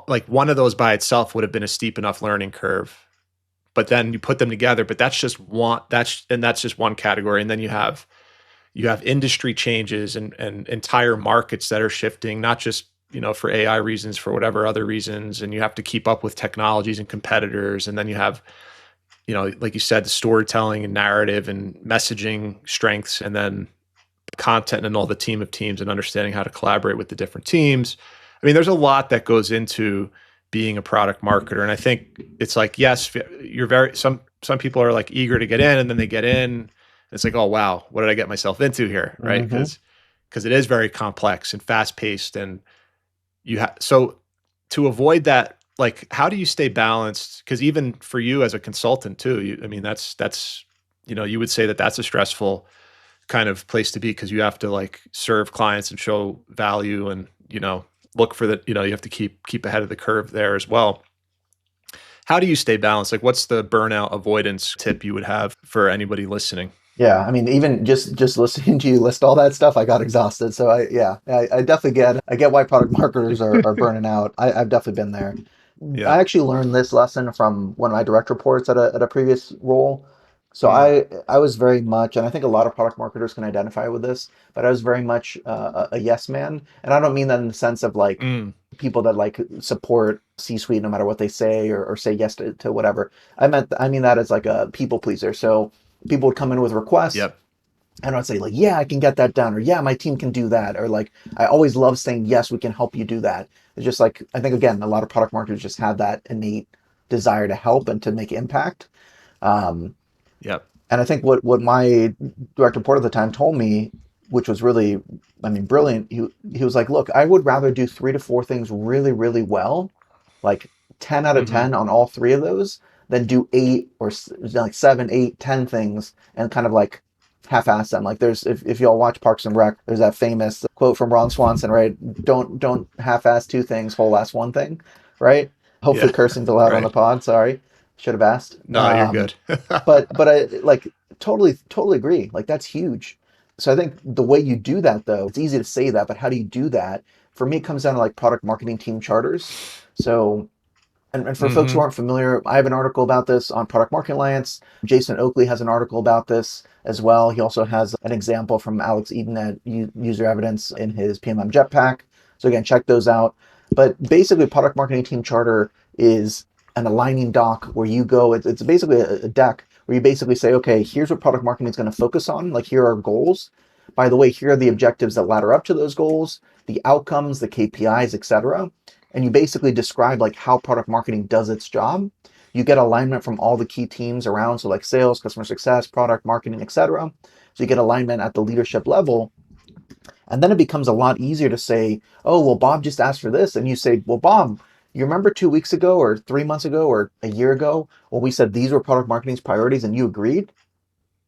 like one of those by itself would have been a steep enough learning curve, but then you put them together. But that's just one. That's just one category, and then you have industry changes and entire markets that are shifting, not just for AI reasons, for whatever other reasons, and you have to keep up with technologies and competitors, and then you have like you said, the storytelling and narrative and messaging strengths, and then content and all the team of teams and understanding how to collaborate with the different teams. I mean, there's a lot that goes into being a product marketer. And I think it's like, yes, you're some people are like eager to get in, and then they get in. It's like, oh, wow, what did I get myself into here? Right. Hmm. Because it is very complex and fast paced. And so to avoid that, like, how do you stay balanced? Because even for you as a consultant too, I mean, that's, you would say that that's a stressful kind of place to be, because you have to like serve clients and show value, and look for the, you have to keep ahead of the curve there as well. How do you stay balanced? Like, what's the burnout avoidance tip you would have for anybody listening? Yeah, I mean, even just listening to you list all that stuff, I got exhausted. So I definitely get why product marketers are burning out. I've definitely been there. Yeah. I actually learned this lesson from one of my direct reports at a previous role. So Mm. I was very much, and I think a lot of product marketers can identify with this, but I was very much a yes man, and I don't mean that in the sense of like Mm. people that like support C-suite no matter what they say or say yes to whatever. I mean that as like a people pleaser. So people would come in with requests Yep. and I'd say like, yeah, I can get that done, or yeah, my team can do that, or like I always love saying yes, we can help you do that. It's just like I think again, a lot of product marketers just have that innate desire to help and to make impact. Um, Yep. and I think what my direct report at the time told me, which was really, I mean, brilliant. He was like, look, I would rather do 3 to 4 things really, really well, like 10 out of Mm-hmm. 10 on all three of those, than do eight or like seven, eight, 10 things and kind of like half-ass them. Like there's if y'all watch Parks and Rec, there's that famous quote from Ron Swanson, right? Don't half-ass 2 things, whole-ass one thing, right? Hopefully Yeah. cursing's allowed on the Right. pod. Sorry, should have asked. No, you're good. But I like totally agree. Like that's huge. So I think the way you do that though, it's easy to say that, but how do you do that? For me, it comes down to like product marketing team charters. So and for folks who Mm-hmm. aren't familiar, I have an article about this on Product Marketing Alliance. Jason Oakley has an article about this as well. He also has an example from Alex Eden at User Evidence in his PMM Jetpack. So again, check those out. But basically, product marketing team charter is an aligning doc where you go. It's basically a deck where you basically say, okay, here's what product marketing is going to focus on. Like here are goals. By the way, here are the objectives that ladder up to those goals, the outcomes, the KPIs, etc. And you basically describe like how product marketing does its job. You get alignment from all the key teams around, so like sales, customer success, product marketing, etc. So you get alignment at the leadership level, and then it becomes a lot easier to say, oh, well, Bob just asked for this. And you say, well, Bob, you remember 2 weeks ago or 3 months ago or a year ago when we said these were product marketing's priorities and you agreed?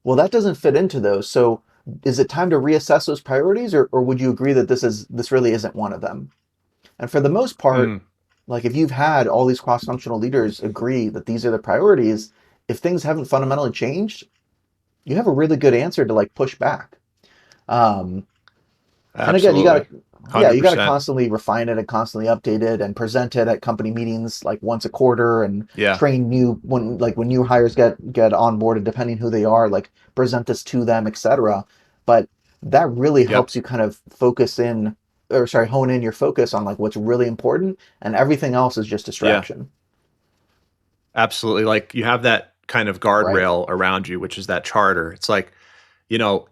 Well, that doesn't fit into those. So is it time to reassess those priorities, or would you agree that this really isn't one of them? And for the most part, Mm. like if you've had all these cross-functional leaders agree that these are the priorities, if things haven't fundamentally changed, you have a really good answer to like push back. Um, and again, you Absolutely. got to, yeah, you got to 100%. constantly refine it and constantly update it and present it at company meetings like once a quarter and Yeah. train new when new hires get onboarded, depending who they are, like present this to them, etc. But that really Yep. helps you kind of focus in. or sorry, hone in your focus on like what's really important, and everything else is just Yeah, distraction. absolutely. Like you have that kind of Right. guardrail around you, which is that charter. It's like,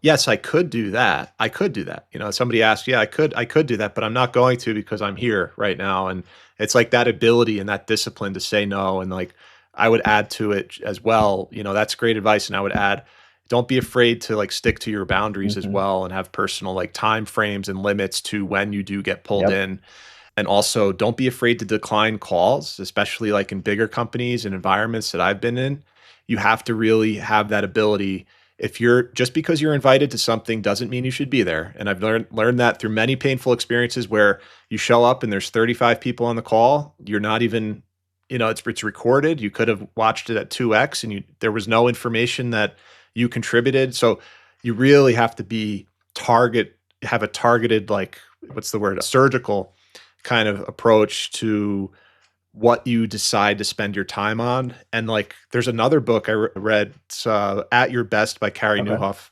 yes, I could do that. I could do that. Somebody asked, yeah, I could do that, but I'm not going to because I'm here right now. And it's like that ability and that discipline to say no. And like, I would add to it as well. That's great advice. And I would add, don't be afraid to like stick to your boundaries as Hmm. well and have personal like time frames and limits to when you do get pulled Yep. in. And also, don't be afraid to decline calls, especially like in bigger companies and environments that I've been in. You have to really have that ability. If you're just because you're invited to something doesn't mean you should be there. And I've learned that through many painful experiences where you show up and there's 35 people on the call. You're not even, it's recorded. You could have watched it at 2x and there was no information that you contributed. So you really have to have a targeted, like, what's the word? A surgical kind of approach to what you decide to spend your time on. And like, there's another book I read, it's At Your Best by Carey Okay. Nieuwhof.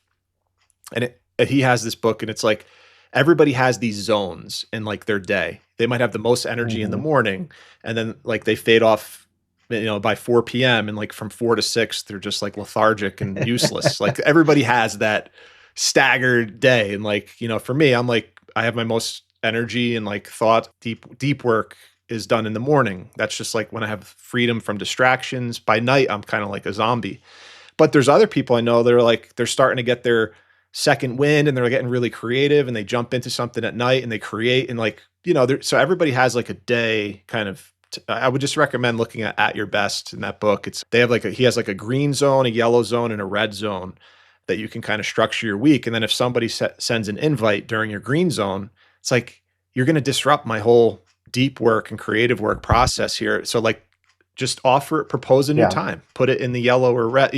And he has this book and it's like, everybody has these zones in like their day. They might have the most energy in the Hmm. morning and then like they fade off, by 4 p.m. and like from 4 to 6, they're just like lethargic and useless. Like everybody has that staggered day. And like, for me, I'm like, I have my most energy and like thought, deep work is done in the morning. That's just like when I have freedom from distractions. By night, I'm kind of like a zombie. But there's other people I know that are like, they're starting to get their second wind and they're getting really creative and they jump into something at night and they create and like, so everybody has like a day kind of. I would just recommend looking at Your Best in that book. They have he has like a green zone, a yellow zone, and a red zone that you can kind of structure your week. And then if somebody sends an invite during your green zone, it's like, you're going to disrupt my whole deep work and creative work process here. So like, just propose a new Yeah. time, put it in the yellow or red,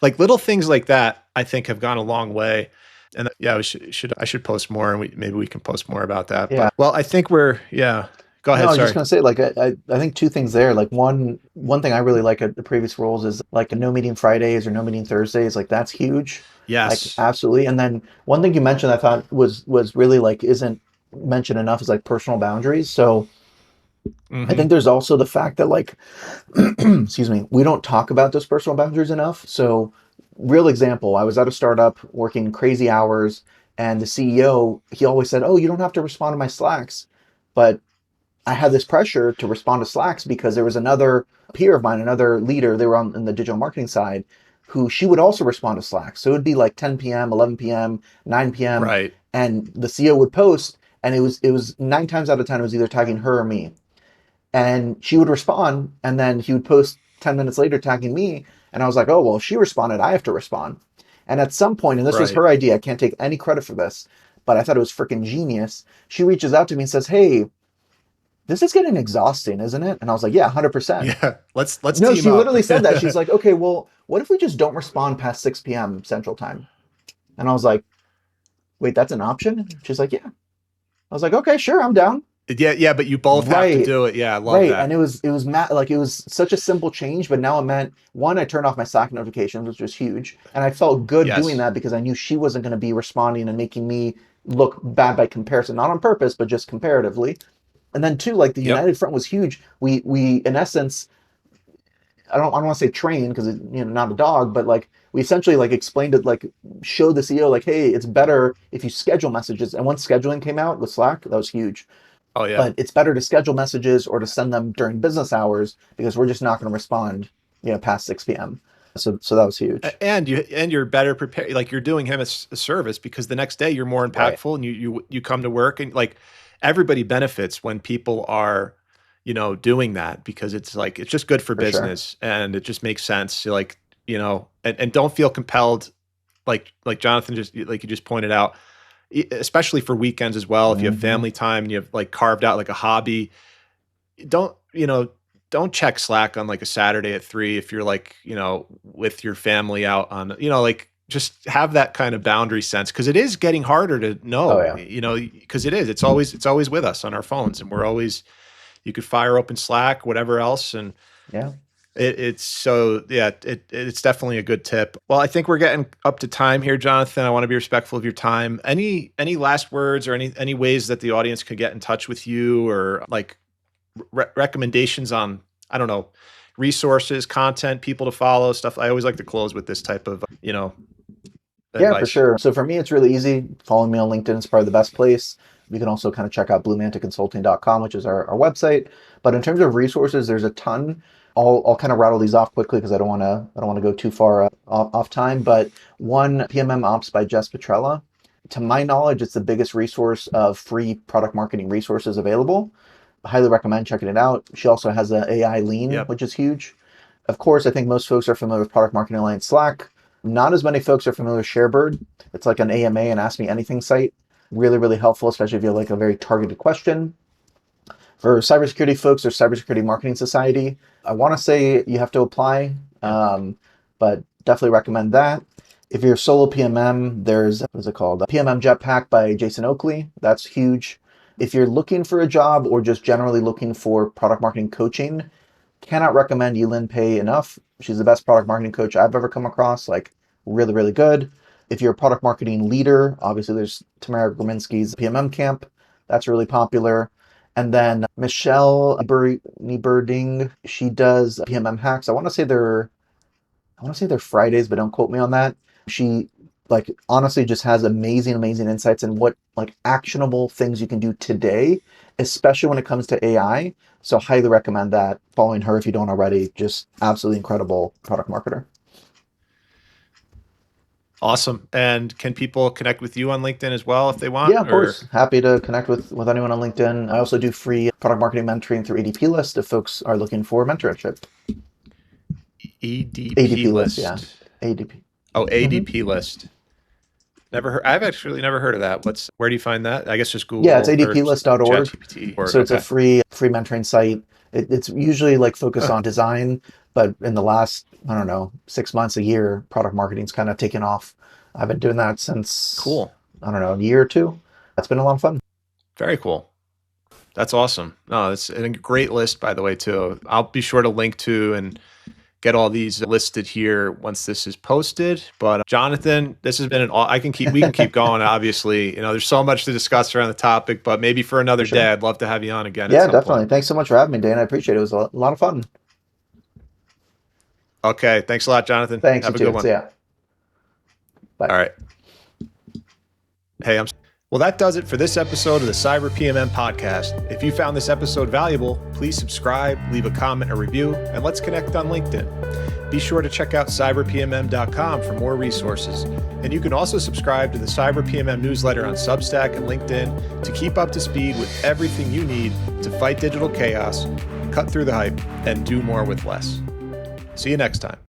like little things like that, I think have gone a long way. And yeah, I should post more and maybe we can post more about that. Yeah. But well, I think yeah, go No, I ahead. was just Sorry. gonna say, like, I think two things there. Like, one thing I really like at the previous roles is like a no meeting Fridays or no meeting Thursdays. Like, that's huge. Like, Yes. absolutely. And then one thing you mentioned I thought was really like isn't mentioned enough is like personal boundaries. So I think Hmm. there's also the fact that like, excuse me, we don't talk about those personal boundaries enough. So, real example, I was at a startup working crazy hours, and the CEO, he always said, "Oh, you don't have to respond to my Slacks." But I had this pressure to respond to Slacks because there was another peer of mine, another leader, they were on in the digital marketing side, who she would also respond to Slack. So it would be like 10 p.m., 11 p.m., 9 p.m., Right. and the CEO would post, and it was 9 times out of 10 it was either tagging her or me. And she would respond, and then he would post 10 minutes later tagging me, and I was like, "Oh, well, she responded, I have to respond." And at some point, and this was Right. her idea, I can't take any credit for this, but I thought it was freaking genius. She reaches out to me and says, "Hey, this is getting exhausting, isn't it?" And I was like, "Yeah, 100%." Yeah. Let's No, team she up. literally said that. She's like, "Okay, well, what if we just don't respond past 6 p.m. Central Time?" And I was like, "Wait, that's an option?" She's like, "Yeah." I was like, "Okay, sure, I'm down." Yeah. Yeah. But you both have to Right. do it. Yeah. I love Right. And that. like it was such a simple change, but now it meant one, I turned off my Slack notifications, which was huge. And I felt good doing Yes. that because I knew she wasn't going to be responding and making me look bad by comparison, not on purpose, but just comparatively. And then two, like the Yep. United Front was huge. We in essence, I don't want to say train because not a dog, but like we essentially like explained it, like showed the CEO like, hey, it's better if you schedule messages. And once scheduling came out with Slack, that was huge. Oh yeah. But it's better to schedule messages or to send them during business hours because we're just not going to respond, past 6 p.m. So that was huge. And you're better prepared. Like you're doing him a service because the next day you're more Right. impactful and you come to work and like everybody benefits when people are, doing that because it's like it's just good for For sure. business and it just makes sense. Like, and don't feel compelled, like Jonathan just like you just pointed out, especially for weekends as well. If you have Hmm. family time and you have like carved out like a hobby, don't you know don't check Slack on like a Saturday at 3 if you're like with your family out on like just have that kind of boundary sense because it is getting harder to Oh know yeah. because it's always with us on our phones and we're always you could fire open Slack whatever else and Yeah. It's definitely a good tip. Well, I think we're getting up to time here, Jonathan. I want to be respectful of your time. Any last words or any ways that the audience could get in touch with you, or like recommendations on, I don't know, resources, content, people to follow, stuff? I always like to close with this type of, Yeah, for advice. sure. So for me, it's really easy. Following me on LinkedIn is probably the best place. You can also kind of check out bluemantaconsulting.com, which is our website. But in terms of resources, there's a ton. I'll kind of rattle these off quickly because I don't want to go too far off time. But one, PMM Ops by Jess Petrella. To my knowledge, it's the biggest resource of free product marketing resources available. I highly recommend checking it out. She also has an AI lean, Yep. which is huge. Of course, I think most folks are familiar with Product Marketing Alliance Slack. Not as many folks are familiar with ShareBird. It's like an AMA and Ask Me Anything site. Really, really helpful, especially if you have like a very targeted question. For cybersecurity folks, there's Cybersecurity Marketing Society. I want to say you have to apply, Yeah. but definitely recommend that. If you're a solo PMM, there's, what is it called? PMM Jetpack by Jason Oakley. That's huge. If you're looking for a job or just generally looking for product marketing coaching, cannot recommend Yulin Pei enough. She's the best product marketing coach I've ever come across. Like, really, really good. If you're a product marketing leader, obviously there's Tamara Graminsky's PMM Camp. That's really popular. And then Michelle Nieberding, she does PMM hacks. I want to say they're Fridays, but don't quote me on that. She like honestly just has amazing, amazing insights and what like actionable things you can do today, especially when it comes to AI. So highly recommend that. Following her if you don't already. Just absolutely incredible product marketer. Awesome. And can people connect with you on LinkedIn as well if they Yeah, want? of Or course. Happy to connect with anyone on LinkedIn. I also do free product marketing mentoring through ADP List if folks are looking for mentorship. EDP ADP List, yeah. list? ADP. Oh, hmm ADP list. Never heard. I've actually never heard of that. Where do you find that? I guess just Yeah, it's Google or adplist.org. ChatGPT. Or So it's a okay. free mentoring site. It's usually like focused Huh. on design, but in the last, I don't know, 6 months, a year, product marketing's kind of taken off. I've been doing that since, Cool. I don't know, a year or two. That's been a lot of fun. Very cool. That's awesome. No, it's a great list, by the way, too. I'll be sure to link to and get all these listed here once this is posted. But Jonathan, this has been we can keep going. Obviously, there's so much to discuss around the topic, but maybe for For another day, sure. I'd love to have you on again at Yeah, some point. definitely. Thanks so much for having me, Dan. I appreciate it. It was a lot of fun. Okay. Thanks a lot, Jonathan. Thanks, you Have a good too. one. See ya. Bye. All right. Hey, well, that does it for this episode of the Cyber PMM podcast. If you found this episode valuable, please subscribe, leave a comment or review, and let's connect on LinkedIn. Be sure to check out cyberpmm.com for more resources. And you can also subscribe to the Cyber PMM newsletter on Substack and LinkedIn to keep up to speed with everything you need to fight digital chaos, cut through the hype, and do more with less. See you next time.